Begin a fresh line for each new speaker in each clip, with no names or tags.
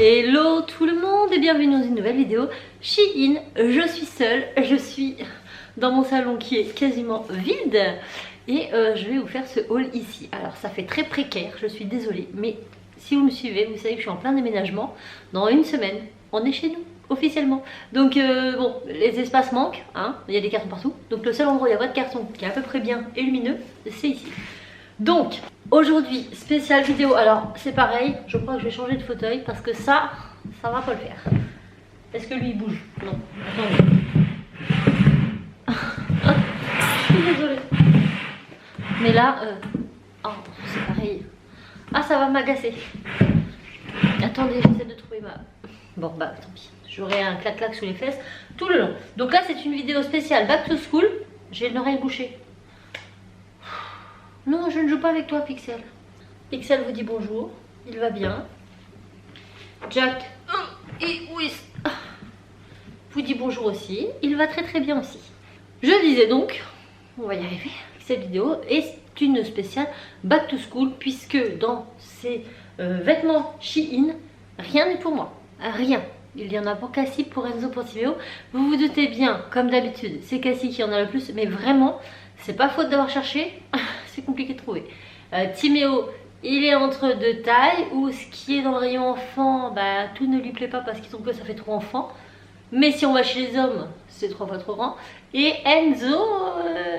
Hello tout le monde et bienvenue dans une nouvelle vidéo Shein. Je suis seule, je suis dans mon salon qui est quasiment vide et je vais vous faire ce haul ici. Alors ça fait très précaire, je suis désolée, mais si vous me suivez, vous savez que je suis en plein déménagement. Dans une semaine, on est chez nous officiellement. Donc bon, les espaces manquent, hein, il y a des cartons partout. Donc le seul endroit où il n'y a pas de carton qui est à peu près bien et lumineux, c'est ici. Donc aujourd'hui, spéciale vidéo. Alors c'est pareil, je crois que je vais changer de fauteuil parce que ça va pas le faire. Est-ce que lui il bouge? Non, attendez. Je suis désolée. Mais là, oh, c'est pareil. Ah, ça va m'agacer. Attendez, j'essaie de trouver ma... Bon bah tant pis, j'aurai un clac-clac sous les fesses tout le long. Donc là c'est une vidéo spéciale Back to School. J'ai l'oreille bouchée. Non, je ne joue pas avec toi, Pixel. Pixel vous dit bonjour, il va bien. Jack et Whis vous dit bonjour aussi, il va très très bien aussi. Je disais donc, on va y arriver, cette vidéo est une spéciale Back to School puisque dans ces vêtements Shein, rien n'est pour moi, rien. Il y en a pour Cassie, pour Enzo, pour Timéo. Vous vous doutez bien, comme d'habitude, c'est Cassie qui en a le plus, mais vraiment, c'est pas faute d'avoir cherché, c'est compliqué de trouver. Timéo, il est entre deux tailles, ou ce qui est dans le rayon enfant, bah, tout ne lui plaît pas parce qu'il trouve que ça fait trop enfant. Mais si on va chez les hommes, c'est 3 fois trop grand. Et Enzo,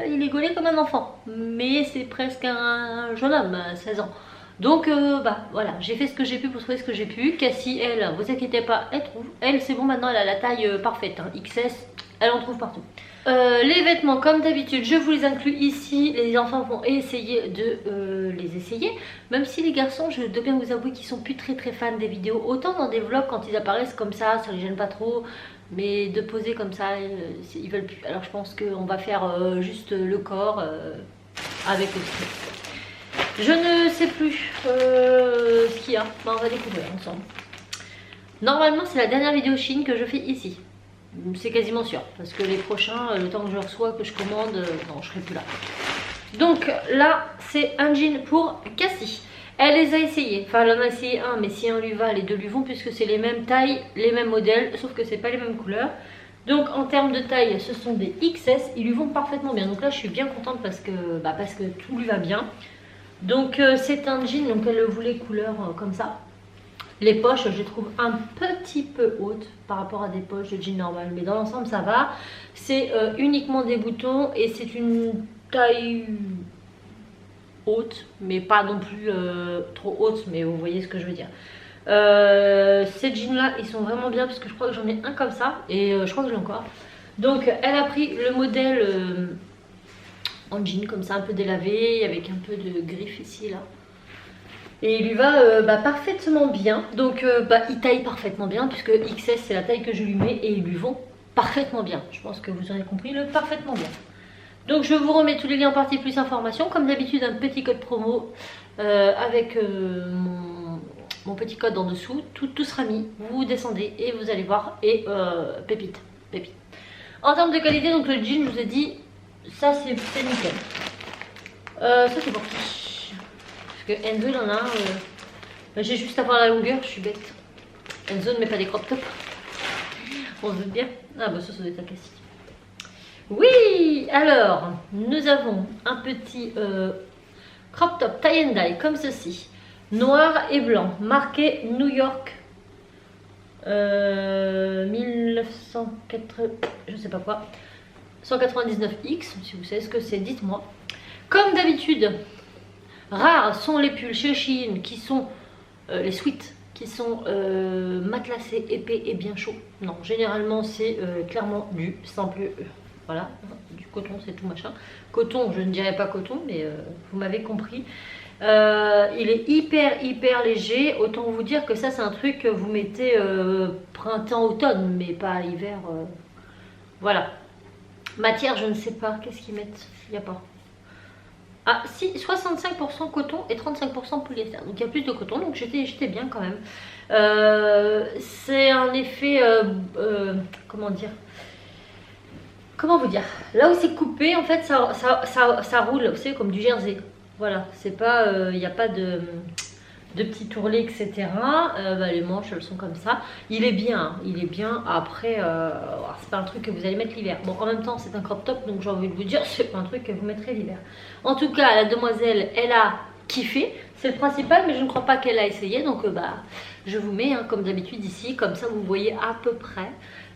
il est gaulé comme un enfant, mais c'est presque un jeune homme, 16 ans. Donc bah voilà, j'ai fait ce que j'ai pu pour trouver ce que j'ai pu. Cassie, elle, vous inquiétez pas, elle trouve. Elle, c'est bon, maintenant elle a la taille parfaite, hein, XS, elle en trouve partout. Les vêtements, comme d'habitude, je vous les inclus ici. Les enfants vont essayer de les essayer. Même si les garçons, je dois bien vous avouer qu'ils sont plus très fans des vidéos. Autant dans des vlogs, quand ils apparaissent comme ça les gêne pas trop. Mais de poser comme ça, ils veulent plus. Alors je pense qu'on va faire juste le corps avec le string. Je ne sais plus ce qu'il y a. Bah, on va découvrir ensemble. Normalement, c'est la dernière vidéo Shein que je fais ici. C'est quasiment sûr. Parce que les prochains, le temps que je reçois, que je commande, non, je serai plus là. Donc là, c'est un jean pour Cassie. Elle les a essayés. Enfin, elle en a essayé un, mais si un lui va, les deux lui vont, puisque c'est les mêmes tailles, les mêmes modèles, sauf que c'est pas les mêmes couleurs. Donc en termes de taille, ce sont des XS. Ils lui vont parfaitement bien. Donc là, je suis bien contente parce que tout lui va bien. Donc c'est un jean, donc elle le voulait couleur comme ça. Les poches, je les trouve un petit peu hautes par rapport à des poches de jean normal. Mais dans l'ensemble, ça va. C'est uniquement des boutons et c'est une taille haute, mais pas non plus trop haute. Mais vous voyez ce que je veux dire. Ces jeans-là, ils sont vraiment bien parce que je crois que j'en ai un comme ça. Et je crois que je l'ai encore. Donc elle a pris le modèle... en jean comme ça, un peu délavé avec un peu de griffe ici là, et il lui va parfaitement bien. Donc il taille parfaitement bien puisque XS c'est la taille que je lui mets et ils lui vont parfaitement bien. Je pense que vous aurez compris le parfaitement bien. Donc je vous remets tous les liens en partie plus information, comme d'habitude un petit code promo avec mon petit code en dessous. Tout sera mis, vous descendez et vous allez voir. Et pépite. En termes de qualité, donc le jean, je vous ai dit, ça c'est nickel. Ça c'est pour qui? Parce que Enzo il en a un. J'ai juste à voir la longueur, je suis bête. Enzo ne met pas des crop tops. On se doute bien. Ah bah ça doit être un classique. Oui, alors nous avons un petit crop top tie and dye comme ceci. Noir et blanc, marqué New York 1980, je sais pas quoi. 199X, si vous savez ce que c'est, dites-moi. Comme d'habitude, rares sont les pulls chez Shein qui sont les sweats, qui sont matelassés, épais et bien chauds. Non, généralement c'est clairement du simple voilà, du coton, c'est tout machin. Coton, je ne dirais pas coton, mais vous m'avez compris. Il est hyper léger. Autant vous dire que ça c'est un truc que vous mettez printemps-automne, mais pas hiver. Voilà. Matière, je ne sais pas. Qu'est-ce qu'ils mettent? Il n'y a pas. Ah, si, 65% coton et 35% polyester. Donc il y a plus de coton, donc j'étais bien quand même. C'est un effet... comment dire? Comment vous dire? Là où c'est coupé, en fait, ça roule. Vous savez, comme du jersey. Voilà, c'est pas... Il n'y a pas de... de petits tourlets, etc. Les manches, elles sont comme ça. Il est bien, hein, il est bien. Après, c'est pas un truc que vous allez mettre l'hiver. Bon, en même temps, c'est un crop top, donc j'ai envie de vous dire, c'est pas un truc que vous mettrez l'hiver. En tout cas, la demoiselle, elle a kiffé. C'est le principal, mais je ne crois pas qu'elle a essayé. Donc, je vous mets, hein, comme d'habitude, ici. Comme ça, vous voyez à peu près.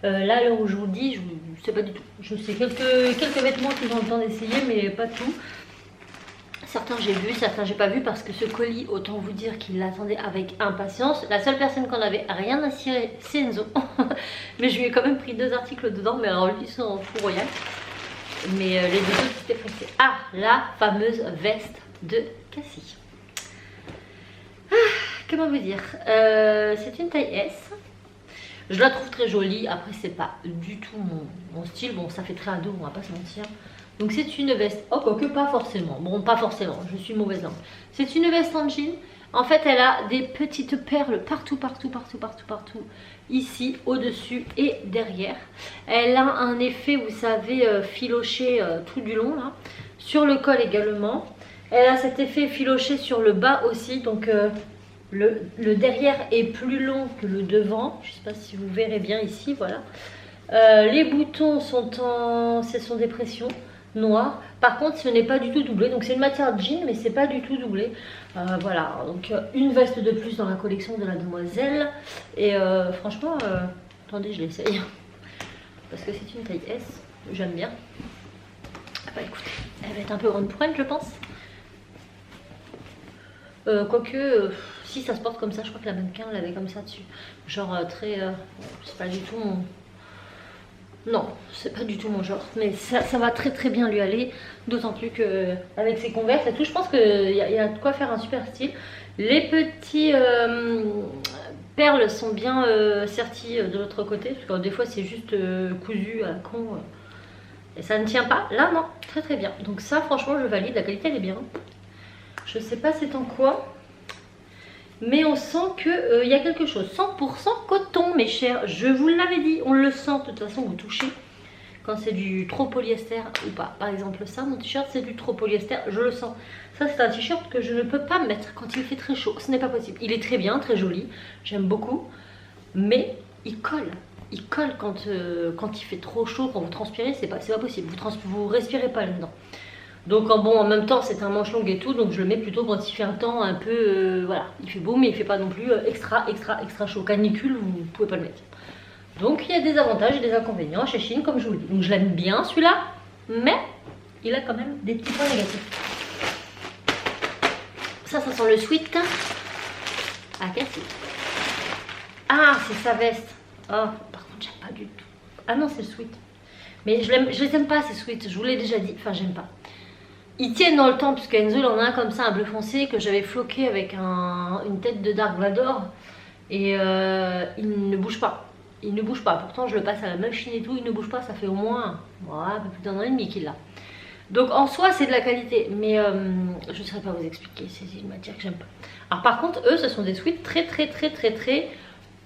Là, à l'heure où je vous dis, je ne sais pas du tout. Je sais quelques vêtements qu'ils ont le temps d'essayer, mais pas tout. Certains j'ai vu, certains j'ai pas vu parce que ce colis, autant vous dire qu'il l'attendait avec impatience. La seule personne qu'on avait rien à cirer, c'est Enzo. Mais je lui ai quand même pris 2 articles dedans, mais alors lui ils sont en fou royal. Mais les 2 autres étaient pressés. Ah, la fameuse veste de Cassie. Ah, comment vous dire, c'est une taille S. Je la trouve très jolie. Après c'est pas du tout mon style. Bon, ça fait très ado, on va pas se mentir. Donc c'est une veste, oh quoique pas forcément, bon pas forcément, je suis mauvaise langue. C'est une veste en jean, en fait elle a des petites perles partout, ici, au-dessus et derrière. Elle a un effet, vous savez, filoché tout du long là, sur le col également. Elle a cet effet filoché sur le bas aussi, donc le derrière est plus long que le devant, je ne sais pas si vous verrez bien ici, voilà. Les boutons ce sont des pressions noir. Par contre, ce n'est pas du tout doublé. Donc, c'est une matière jean, mais c'est pas du tout doublé. Voilà. Donc, une veste de plus dans la collection de la demoiselle. Et franchement, attendez, je l'essaye. Parce que c'est une taille S. J'aime bien. Écoutez, elle va être un peu grande pour elle, je pense. Quoique, si ça se porte comme ça, je crois que la mannequin l'avait comme ça dessus. Genre très. C'est pas du tout mon. Non, c'est pas du tout mon genre, mais ça va très bien lui aller, d'autant plus qu'avec ses Converse et tout, je pense qu'il y a de quoi faire un super style. Les petits perles sont bien sertis de l'autre côté, parce que des fois c'est juste cousu à la con, et ça ne tient pas. Là non, très bien, donc ça franchement je valide, la qualité elle est bien. Je sais pas c'est en quoi, mais on sent qu'il y a quelque chose. 100% coton, mes chers. Je vous l'avais dit, on le sent. De toute façon, vous touchez quand c'est du trop polyester ou pas. Par exemple, ça, mon t-shirt, c'est du trop polyester. Je le sens. Ça, c'est un t-shirt que je ne peux pas mettre quand il fait très chaud. Ce n'est pas possible. Il est très bien, très joli. J'aime beaucoup. Mais il colle. Il colle quand il fait trop chaud, quand vous transpirez. C'est pas possible. Vous respirez pas là-dedans. Donc bon, en même temps c'est un manche long et tout, donc je le mets plutôt quand il fait un temps un peu, voilà, il fait beau mais il fait pas non plus extra chaud. Canicule, vous pouvez pas le mettre. Donc il y a des avantages et des inconvénients chez Shein comme je vous le dis. Donc je l'aime bien celui-là, mais il a quand même des petits points négatifs. Ça sent le sweat. Ah, Cassie. Ah, c'est sa veste. Oh, par contre j'aime pas du tout. Ah non, c'est le sweat. Mais je les aime pas ces sweats, je vous l'ai déjà dit, enfin j'aime pas. Ils tiennent dans le temps, puisque Enzo il en a un comme ça, un bleu foncé, que j'avais floqué avec une tête de Dark Vador. Et il ne bouge pas. Il ne bouge pas. Pourtant, je le passe à la machine et tout, il ne bouge pas. Ça fait au moins un peu plus d'un an et demi qu'il l'a. Donc en soi, c'est de la qualité. Mais je ne saurais pas vous expliquer. C'est une matière que j'aime pas. Alors par contre, eux, ce sont des sweats très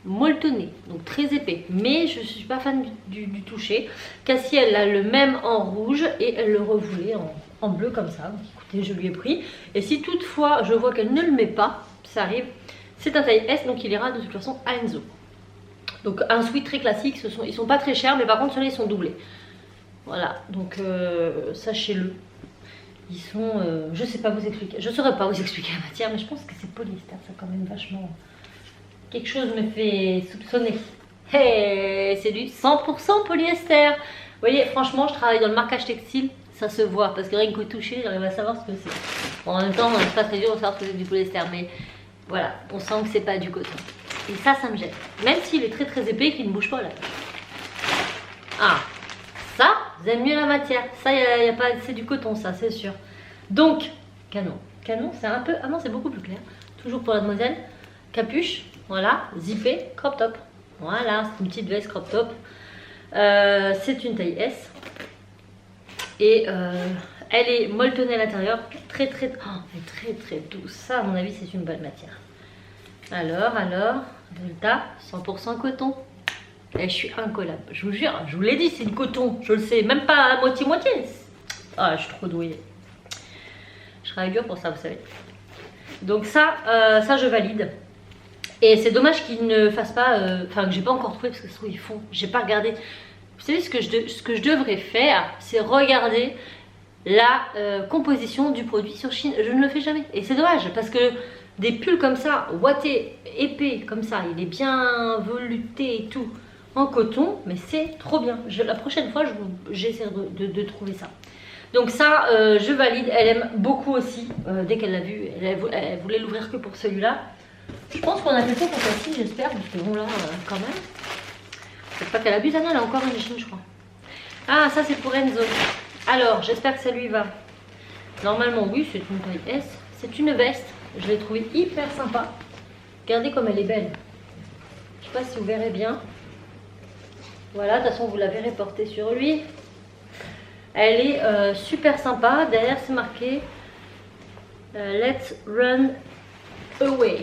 molletonné, donc très épais, mais je suis pas fan du toucher. Cassie elle a le même en rouge et elle le revoulait en bleu comme ça, donc écoutez je lui ai pris, et si toutefois je vois qu'elle ne le met pas, ça arrive, c'est un taille S, donc il ira de toute façon à Enzo. Donc un sweat très classique, ils sont pas très chers, mais par contre ceux-là ils sont doublés, voilà, donc sachez-le. Ils sont, je sais pas vous expliquer, je saurais pas vous expliquer la matière, mais je pense que c'est polyester, ça quand même vachement. Quelque chose me fait soupçonner. Hey, c'est du 100% polyester. Vous voyez, franchement, je travaille dans le marquage textile, ça se voit. Parce que rien que toucher, j'arrive à savoir ce que c'est. Bon, en même temps, c'est pas très dur de savoir que c'est du polyester. Mais voilà, on sent que c'est pas du coton. Et ça me gêne. Même s'il est très épais et qu'il ne bouge pas là. Ah, ça, vous aimez mieux la matière. Ça, y a pas, c'est du coton, ça, c'est sûr. Donc, canon. Canon, c'est un peu... Ah non, c'est beaucoup plus clair. Toujours pour la demoiselle. Capuche. Voilà, zippé, crop top. Voilà, c'est une petite veste crop top. C'est une taille S. Et elle est molletonnée à l'intérieur. Très douce. Ça, à mon avis, c'est une bonne matière. Alors, résultat, 100% coton. Et je suis incollable. Je vous jure, je vous l'ai dit, c'est du coton. Je le sais, même pas à moitié. Ah, je suis trop douée. Je travaille dur pour ça, vous savez. Donc ça je valide. Et c'est dommage qu'ils ne fassent pas, enfin que j'ai pas encore trouvé parce que ça ils font, j'ai pas regardé. Vous savez ce que je devrais faire, c'est regarder la composition du produit sur Shein. Je ne le fais jamais et c'est dommage parce que des pulls comme ça, ouatés, épais comme ça, il est bien velouté et tout en coton, mais c'est trop bien. La prochaine fois j'essaierai de trouver ça. Donc ça je valide, elle aime beaucoup aussi, dès qu'elle l'a vu, elle voulait l'ouvrir que pour celui-là. Je pense qu'on a fait ça pour celle-ci, j'espère, parce que bon là quand même. Peut-être pas qu'elle abuse, Anna, elle a encore une Shein je crois. Ah ça c'est pour Enzo. Alors j'espère que ça lui va. Normalement oui, c'est une taille S. C'est une veste, je l'ai trouvée hyper sympa. Regardez comme elle est belle. Je sais pas si vous verrez bien. Voilà, de toute façon vous la verrez portée sur lui. Elle est super sympa. Derrière c'est marqué Let's Run Away.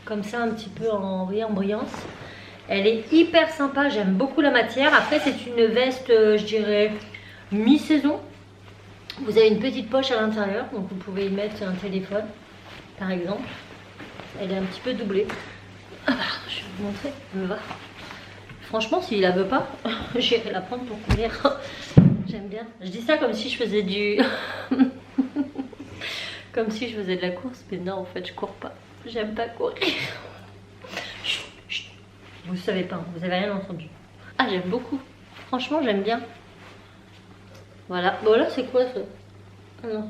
Comme ça un petit peu en brillance. Elle est hyper sympa, j'aime beaucoup la matière. Après c'est une veste, je dirais, mi-saison. Vous avez une petite poche à l'intérieur, donc vous pouvez y mettre un téléphone, par exemple. Elle est un petit peu doublée. Ah bah, je vais vous montrer, elle me va. Franchement, s'il la veut pas, j'irai la prendre pour courir. J'aime bien. Je dis ça comme si je faisais du... comme si je faisais de la course, mais non, en fait, je cours pas. J'aime pas courir. Chut, chut. Vous savez pas, vous avez rien entendu. Ah, j'aime beaucoup. Franchement, j'aime bien. Voilà. Bon, là, c'est quoi ça? Ah non.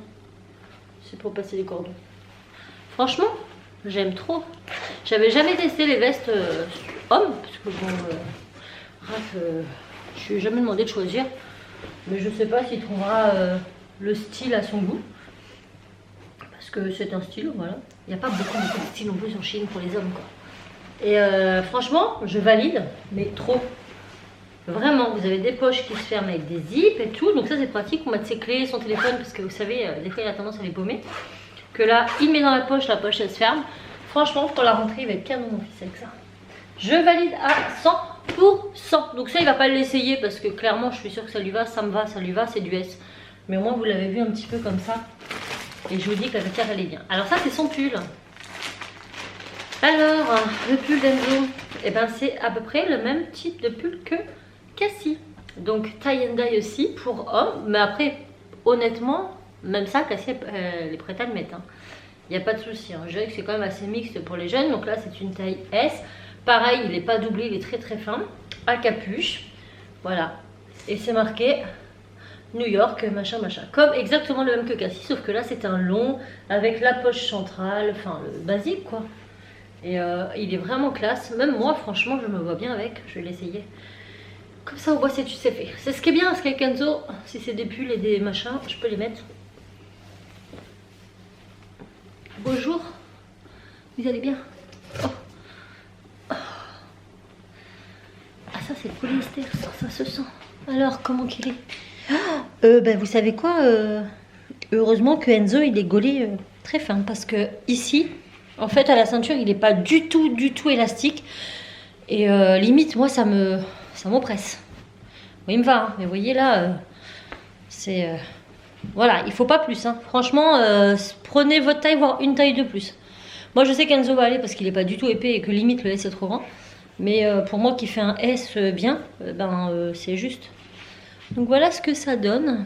C'est pour passer les cordons. Franchement, j'aime trop. J'avais jamais testé les vestes hommes, parce que bon, Raph, je lui ai jamais demandé de choisir. Mais je sais pas s'il trouvera le style à son goût. Parce que c'est un style, voilà. Il n'y a pas beaucoup de styles non plus sur Shein pour les hommes, quoi. Et franchement, je valide, mais trop. Vraiment, vous avez des poches qui se ferment avec des zips et tout. Donc ça, c'est pratique pour mettre ses clés, son téléphone, parce que vous savez, des fois, il a tendance à les paumer. Que là, il met dans la poche elle se ferme. Franchement, pour la rentrée, il va être canon, mon fils, avec ça. Je valide à 100%. Donc ça, il va pas l'essayer parce que clairement, je suis sûre que ça lui va, ça me va, ça lui va, c'est du S. Mais au moins, vous l'avez vu un petit peu comme ça. Et je vous dis que la matière, elle est bien. Alors ça, c'est son pull. Alors, le pull d'Enzo, eh ben, c'est à peu près le même type de pull que Cassie. Donc, tie and dye aussi pour homme. Mais après, honnêtement, même ça, Cassie, elle est prête à le mettre. Il n'y a pas de souci. Je dirais que c'est quand même assez mixte pour les jeunes. Donc là, c'est une taille S. Pareil, il n'est pas doublé, il est très très fin. À capuche. Voilà. Et c'est marqué New York, machin, machin. Comme exactement le même que Cassie, sauf que là, c'est un long avec la poche centrale. Enfin, le basique, quoi. Et il est vraiment classe. Même moi, franchement, je me vois bien avec. Je vais l'essayer. Comme ça, au moins, tu sais faire. C'est ce qui est bien, parce qu'avec Enzo, si c'est des pulls et des machins, je peux les mettre. Bonjour. Vous allez bien? Oh. Oh. Ah, ça, c'est le polyester. Ça se sent. Alors, comment qu'il est? Ben, vous savez quoi? Heureusement que Enzo, il est gaulé très fin. Parce que ici... En fait, à la ceinture, il n'est pas du tout élastique. Et limite, moi, ça m'oppresse. Oui, il me va. Hein. Mais vous voyez là, c'est... voilà, il faut pas plus. Hein. Franchement, prenez votre taille, voire une taille de plus. Moi, je sais qu'Enzo va aller parce qu'il n'est pas du tout épais et que limite, le S est trop grand. Mais pour moi qui fais un S bien, c'est juste. Donc voilà ce que ça donne.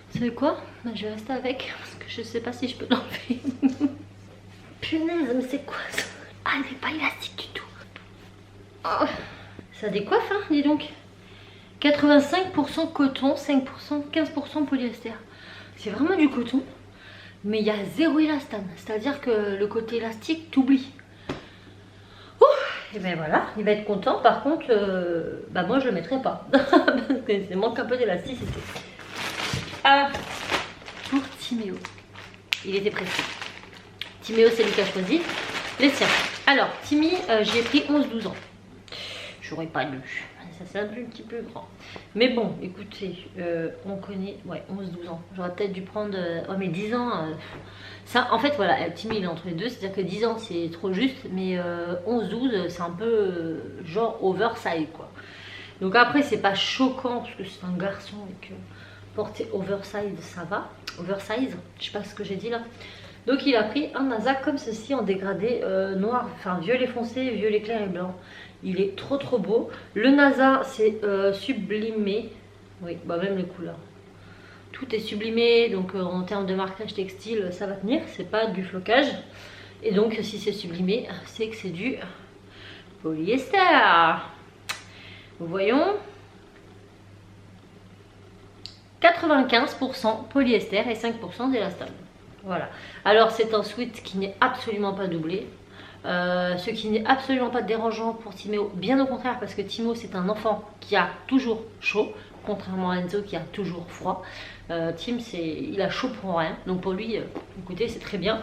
Vous savez quoi? Je vais rester avec parce que je sais pas si je peux l'enlever. Punaise, mais c'est quoi ça? Ah, elle n'est pas élastique du tout. Oh, ça décoiffe, hein, dis donc. 85% coton, 5%, 15% polyester. C'est vraiment du coton, mais il y a zéro élastane. C'est-à-dire que le côté élastique, t'oublies. Et ben voilà, il va être content. Par contre, moi je le mettrai pas. Parce que il manque un peu d'élasticité. Ah, pour Timéo. Il était pressé. Timéo, c'est lui qui a choisi les siens. Alors, Timmy, j'ai pris 11-12 ans. J'aurais pas dû. Ça c'est un petit peu grand. Mais bon, écoutez, on connaît... Ouais, 11-12 ans. J'aurais peut-être dû prendre... oh, mais 10 ans... ça, en fait, voilà, Timmy, il est entre les deux. C'est-à-dire que 10 ans, c'est trop juste. Mais 11-12, c'est un peu genre oversize, quoi. Donc après, c'est pas choquant parce que c'est un garçon et que porter oversize, ça va. Oversize, je sais pas ce que j'ai dit là. Donc il a pris un NASA comme ceci en dégradé noir, enfin violet foncé, violet clair et blanc. Il est trop beau. Le NASA c'est sublimé, oui, bah même les couleurs. Tout est sublimé, donc en termes de marquage textile ça va tenir, c'est pas du flocage. Et donc si c'est sublimé, c'est que c'est du polyester. Voyons. 95% polyester et 5% d'élastane. Voilà. Alors c'est un sweat qui n'est absolument pas doublé. Ce qui n'est absolument pas dérangeant pour Timéo. Bien au contraire, parce que Timo c'est un enfant qui a toujours chaud. Contrairement à Enzo qui a toujours froid. Tim il a chaud pour rien. Donc pour lui, écoutez, c'est très bien.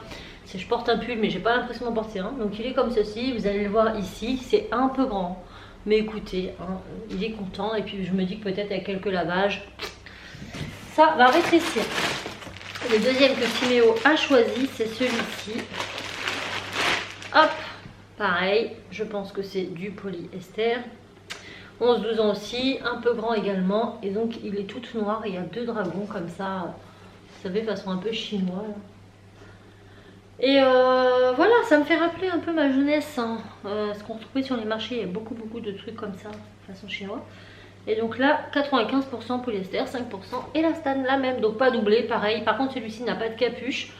Je porte un pull mais j'ai pas l'impression d'en porter un. Donc il est comme ceci, vous allez le voir ici. C'est un peu grand. Mais écoutez, hein, il est content. Et puis je me dis que peut-être avec quelques lavages, ça va rétrécir. Le deuxième que Timéo a choisi, c'est celui-ci. Hop, pareil, je pense que c'est du polyester. 11-12 ans aussi, un peu grand également. Et donc il est tout noir, il y a deux dragons comme ça. Vous savez, façon un peu chinois. Et voilà, ça me fait rappeler un peu ma jeunesse. Hein. Ce qu'on trouvait sur les marchés, il y a beaucoup de trucs comme ça, façon chinois. Et donc là, 95% polyester, 5% élastane, la même, donc pas doublé, pareil. Par contre, celui-ci n'a pas de capuche.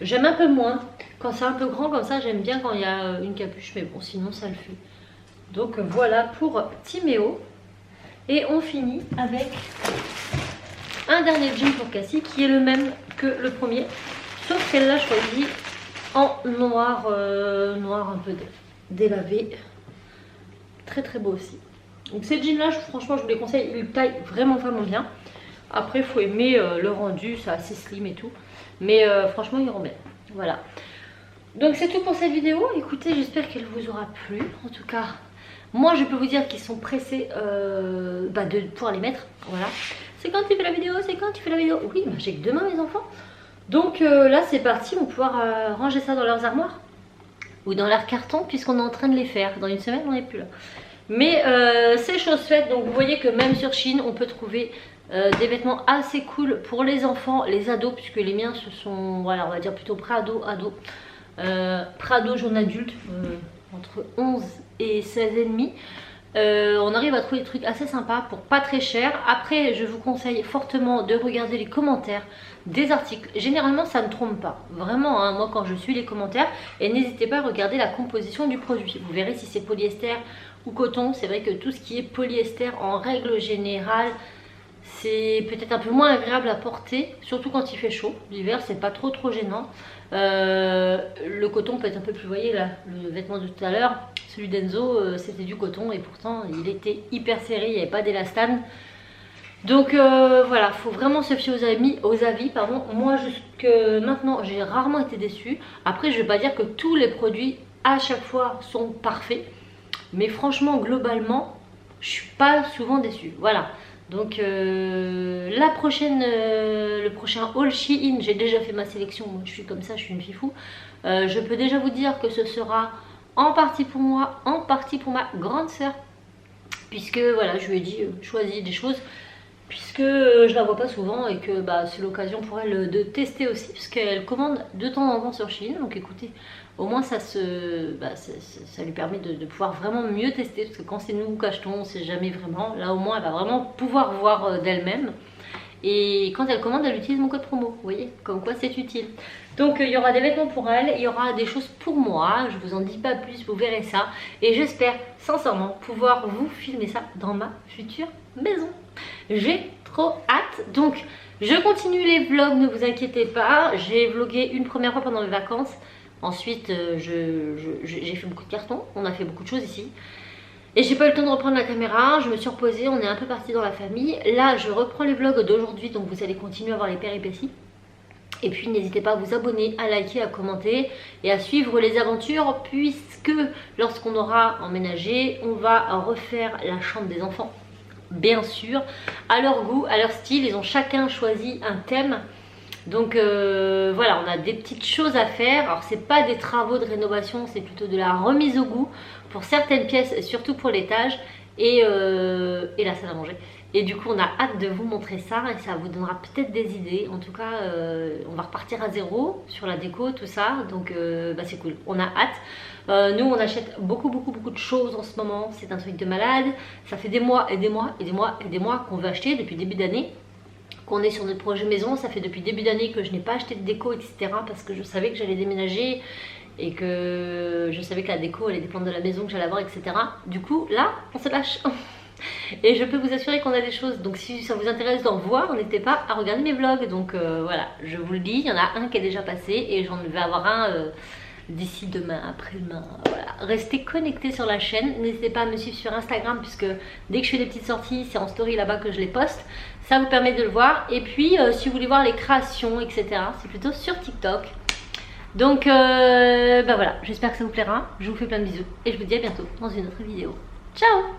J'aime un peu moins. Quand c'est un peu grand comme ça, j'aime bien quand il y a une capuche, mais bon, sinon ça le fait. Donc voilà pour Timéo. Et on finit avec un dernier jean pour Cassie, qui est le même que le premier, sauf qu'elle l'a choisi en noir, noir un peu délavé. Très beau aussi. Donc ces jeans là, franchement je vous les conseille, ils taillent vraiment bien. Après il faut aimer le rendu, c'est assez slim et tout. Mais franchement ils remettent. Voilà. Donc c'est tout pour cette vidéo. Écoutez, j'espère qu'elle vous aura plu. En tout cas, moi je peux vous dire qu'ils sont pressés de pouvoir les mettre. Voilà. C'est quand tu fais la vidéo, c'est quand tu fais la vidéo. Oui, bah, j'ai que demain mes enfants. Donc là c'est parti, on va pouvoir ranger ça dans leurs armoires. Ou dans leurs cartons, puisqu'on est en train de les faire. Dans une semaine on n'est plus là. Mais c'est chose faite, donc vous voyez que même sur Shein on peut trouver des vêtements assez cool pour les enfants, les ados, puisque les miens ce sont, voilà, on va dire plutôt Prado, Prado jeune adulte, entre 11 et 16 et demi. On arrive à trouver des trucs assez sympas pour pas très cher. Après je vous conseille fortement de regarder les commentaires des articles. Généralement ça ne trompe pas, vraiment hein, moi quand je suis les commentaires. Et n'hésitez pas à regarder la composition du produit, vous verrez si c'est polyester ou coton. C'est vrai que tout ce qui est polyester en règle générale c'est peut-être un peu moins agréable à porter, surtout quand il fait chaud. L'hiver c'est pas trop gênant. Le coton peut être un peu plus, vous voyez là, le vêtement de tout à l'heure, celui d'Enzo c'était du coton et pourtant il était hyper serré, il n'y avait pas d'élastane. Donc voilà, faut vraiment se fier aux avis, pardon. Moi jusque maintenant j'ai rarement été déçue. Après je vais pas dire que tous les produits à chaque fois sont parfaits, mais franchement globalement je suis pas souvent déçue. Voilà. Donc le prochain haul Shein, j'ai déjà fait ma sélection, moi je suis comme ça, je suis une fifou. Je peux déjà vous dire que ce sera en partie pour moi, en partie pour ma grande sœur. Puisque voilà, je lui ai dit choisis des choses, puisque je la vois pas souvent et que bah, c'est l'occasion pour elle de tester aussi, puisqu'elle commande de temps en temps sur Shein. Donc écoutez, au moins ça lui permet de pouvoir vraiment mieux tester, parce que quand c'est nous qui achetons, on sait jamais vraiment. Là au moins elle va vraiment pouvoir voir d'elle-même. Et quand elle commande, elle utilise mon code promo, vous voyez, comme quoi c'est utile. Donc il y aura des vêtements pour elle, il y aura des choses pour moi, je vous en dis pas plus, vous verrez ça. Et j'espère sincèrement pouvoir vous filmer ça dans ma future maison. J'ai trop hâte. Donc je continue les vlogs, ne vous inquiétez pas. J'ai vlogué une première fois pendant mes vacances. Ensuite j'ai fait beaucoup de cartons, on a fait beaucoup de choses ici. Et j'ai pas eu le temps de reprendre la caméra, je me suis reposée, on est un peu parti dans la famille. Là je reprends les vlogs d'aujourd'hui, donc vous allez continuer à voir les péripéties. Et puis n'hésitez pas à vous abonner, à liker, à commenter et à suivre les aventures, puisque lorsqu'on aura emménagé, on va refaire la chambre des enfants. Bien sûr, à leur goût, à leur style, ils ont chacun choisi un thème. Donc voilà, on a des petites choses à faire. Alors c'est pas des travaux de rénovation, c'est plutôt de la remise au goût pour certaines pièces, surtout pour l'étage et la salle à manger. Et du coup on a hâte de vous montrer ça et ça vous donnera peut-être des idées. En tout cas on va repartir à zéro sur la déco, tout ça, donc bah, c'est cool, on a hâte. Nous on achète beaucoup de choses en ce moment, c'est un truc de malade. Ça fait des mois et des mois et des mois et des mois qu'on veut acheter depuis le début d'année, qu'on est sur notre projet maison. Ça fait depuis le début d'année que je n'ai pas acheté de déco, etc. parce que je savais que j'allais déménager et que je savais que la déco allait dépendre de la maison que j'allais avoir, etc. Du coup là on se lâche. Et je peux vous assurer qu'on a des choses, donc si ça vous intéresse d'en voir, n'hésitez pas à regarder mes vlogs. Donc voilà, je vous le dis, il y en a un qui est déjà passé et j'en vais avoir un d'ici demain, après-demain. Voilà, restez connectés sur la chaîne, n'hésitez pas à me suivre sur Instagram puisque dès que je fais des petites sorties, c'est en story là-bas que je les poste. Ça vous permet de le voir. Et puis si vous voulez voir les créations, etc., c'est plutôt sur TikTok. Donc bah voilà, j'espère que ça vous plaira. Je vous fais plein de bisous et je vous dis à bientôt dans une autre vidéo. Ciao!